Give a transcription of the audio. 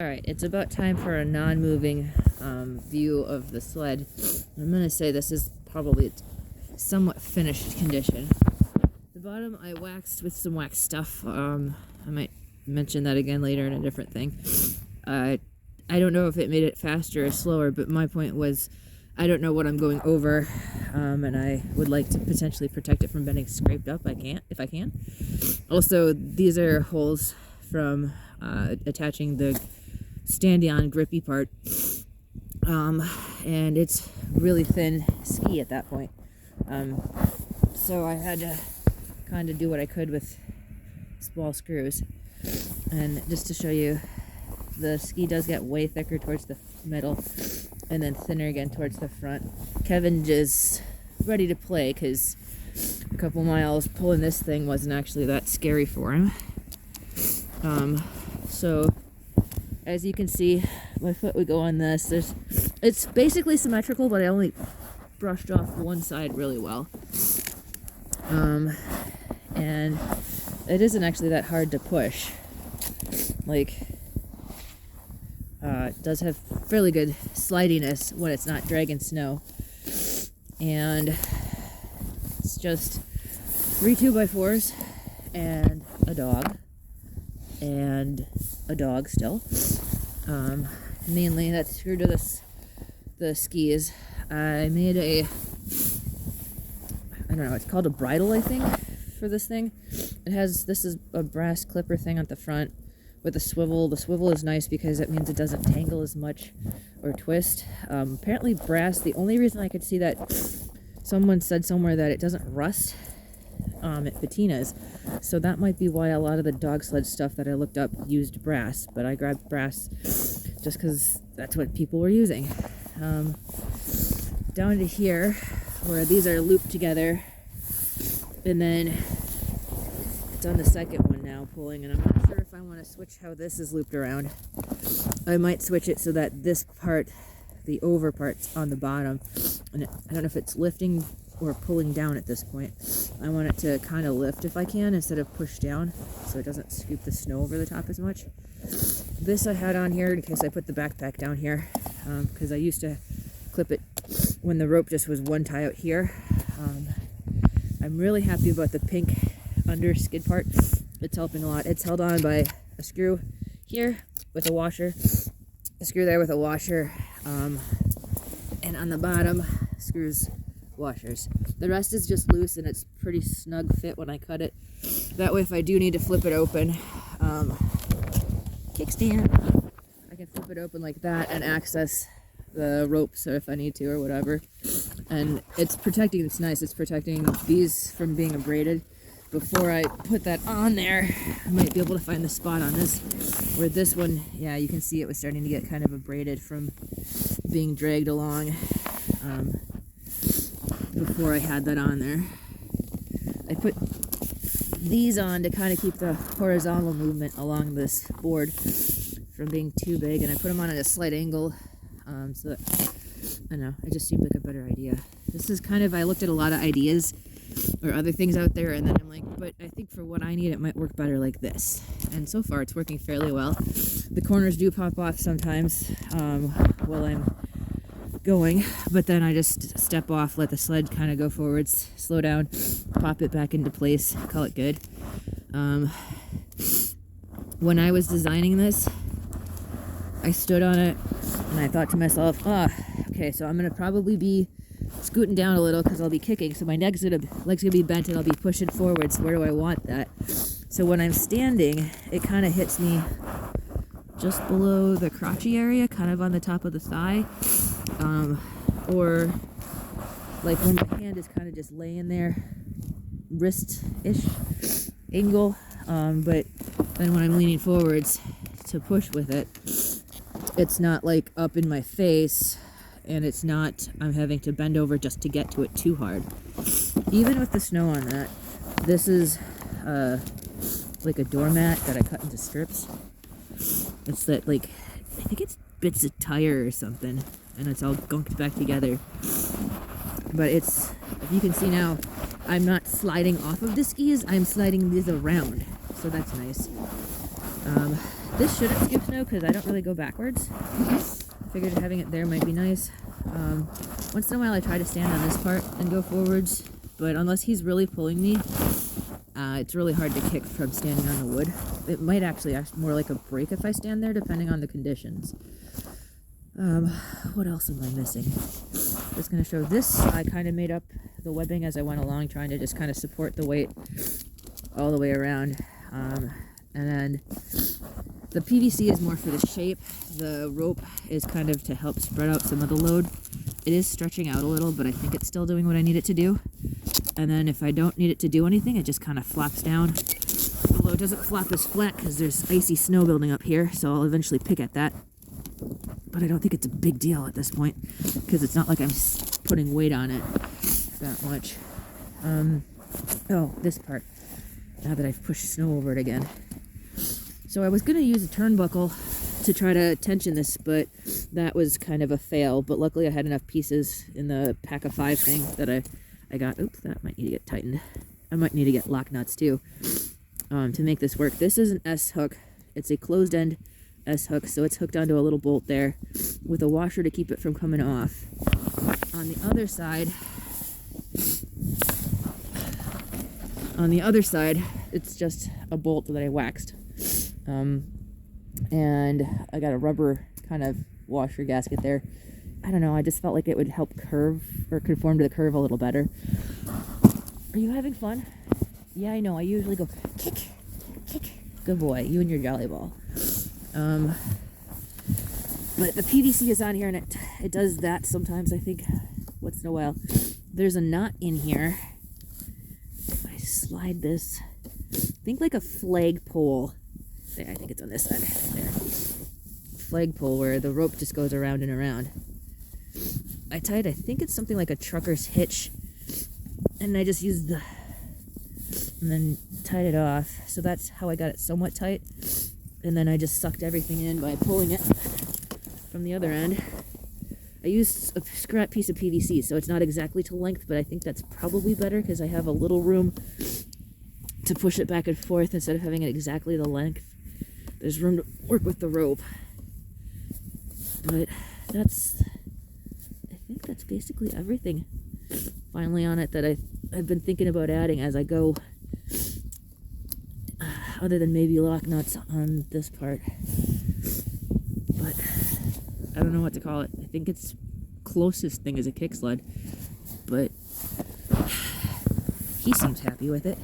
Alright, it's about time for a non-moving view of the sled. I'm going to say this is probably somewhat finished condition. The bottom I waxed with some wax stuff. I might mention that again later in a different thing. I don't know if it made it faster or slower, but my point was I don't know what I'm going over, and I would like to potentially protect it from getting scraped up. If I can. Also, these are holes from attaching the standy-on grippy part, and it's really thin ski at that point, so I had to kind of do what I could with small screws. And just to show you, the ski does get way thicker towards the middle and then thinner again towards the front. Kevin is ready to play because a couple miles pulling this thing wasn't actually that scary for him. So as you can see, my foot would go on this. It's basically symmetrical, but I only brushed off one side really well. And it isn't actually that hard to push. It does have fairly good slidiness when it's not dragging snow. And it's just 3 2x4s and a dog. And a dog still. Mainly that's screwed to the skis. I made I don't know, it's called a bridle, I think, for this thing. This is a brass clipper thing at the front with a swivel. The swivel is nice because it means it doesn't tangle as much or twist. Apparently brass, the only reason I could see that, someone said somewhere that it doesn't rust at patinas, so that might be why a lot of the dog sled stuff that I looked up used brass, but I grabbed brass just because that's what people were using. Down to here, where these are looped together, and then it's on the second one now pulling, and I'm not sure if I want to switch how this is looped around. I might switch it so that this part, the over part's on the bottom, and I don't know if it's lifting or pulling down at this point. I want it to kind of lift if I can instead of push down, so it doesn't scoop the snow over the top as much. This I had on here in case I put the backpack down here, because I used to clip it when the rope just was one tie out here. I'm really happy about the pink under skid part. It's helping a lot. It's held on by a screw here with a washer, a screw there with a washer, and on the bottom screws washers. The rest is just loose and it's pretty snug fit when I cut it. That way if I do need to flip it open, kickstand, I can flip it open like that and access the ropes if I need to or whatever. And it's nice, it's protecting these from being abraded. Before I put that on there, I might be able to find the spot on this, where this one, yeah, you can see it was starting to get kind of abraded from being dragged along. Before I had that on there, I put these on to kind of keep the horizontal movement along this board from being too big, and I put them on at a slight angle, so that, I don't know, it just seemed like a better idea. This is kind of, I looked at a lot of ideas or other things out there, and then I'm like, but I think for what I need it might work better like this, and so far it's working fairly well. The corners do pop off sometimes while I'm going, but then I just step off, let the sled kind of go forwards, slow down, pop it back into place, call it good. When I was designing this, I stood on it and I thought to myself, okay, so I'm gonna probably be scooting down a little because I'll be kicking, so my legs gonna be bent and I'll be pushing forwards. Where do I want that? So when I'm standing, it kind of hits me just below the crotchy area, kind of on the top of the thigh. Or like when my hand is kind of just laying there, wrist-ish angle, but then when I'm leaning forwards to push with it, it's not like up in my face, and it's not, I'm having to bend over just to get to it too hard. Even with the snow on that, this is like a doormat that I cut into strips. It's that, like, I think it's bits of tire or something, and it's all gunked back together. But it's, if you can see now, I'm not sliding off of the skis, I'm sliding these around, so that's nice. This shouldn't scoop snow because I don't really go backwards. I figured having it there might be nice. Once in a while I try to stand on this part and go forwards, but unless he's really pulling me, it's really hard to kick from standing on the wood. It might actually act more like a break if I stand there, depending on the conditions. What else am I missing? Just going to show this. I kind of made up the webbing as I went along, trying to just kind of support the weight all the way around. And then the PVC is more for the shape. The rope is kind of to help spread out some of the load. It is stretching out a little, but I think it's still doing what I need it to do. And then if I don't need it to do anything, it just kind of flaps down. Although it doesn't flap as flat because there's icy snow building up here, so I'll eventually pick at that. But I don't think it's a big deal at this point because it's not like I'm putting weight on it that much. Oh, this part. Now that I've pushed snow over it again. So I was going to use a turnbuckle to try to tension this, but that was kind of a fail. But luckily I had enough pieces in the pack of 5 thing that I got. Oops, that might need to get tightened. I might need to get lock nuts too to make this work. This is an S hook. It's a closed end S hook, so it's hooked onto a little bolt there with a washer to keep it from coming off. On the other side, it's just a bolt that I waxed. And I got a rubber kind of washer gasket there. I don't know, I just felt like it would help curve or conform to the curve a little better. Are you having fun? Yeah, I know, I usually go kick, kick. Good boy, you and your jolly ball. But the PVC is on here and it does that sometimes, I think, once in a while. There's a knot in here. If I slide this, think like a flagpole. There, I think it's on this side. There. Flagpole where the rope just goes around and around. I think it's something like a trucker's hitch. And I just used and then tied it off. So that's how I got it somewhat tight. And then I just sucked everything in by pulling it from the other end. I used a scrap piece of PVC, so it's not exactly to length, but I think that's probably better because I have a little room to push it back and forth instead of having it exactly the length. There's room to work with the rope. But I think that's basically everything finally on it that I've been thinking about adding as I go. Other than maybe lock nuts on this part. But I don't know what to call it. I think its closest thing is a kick sled. But he seems happy with it.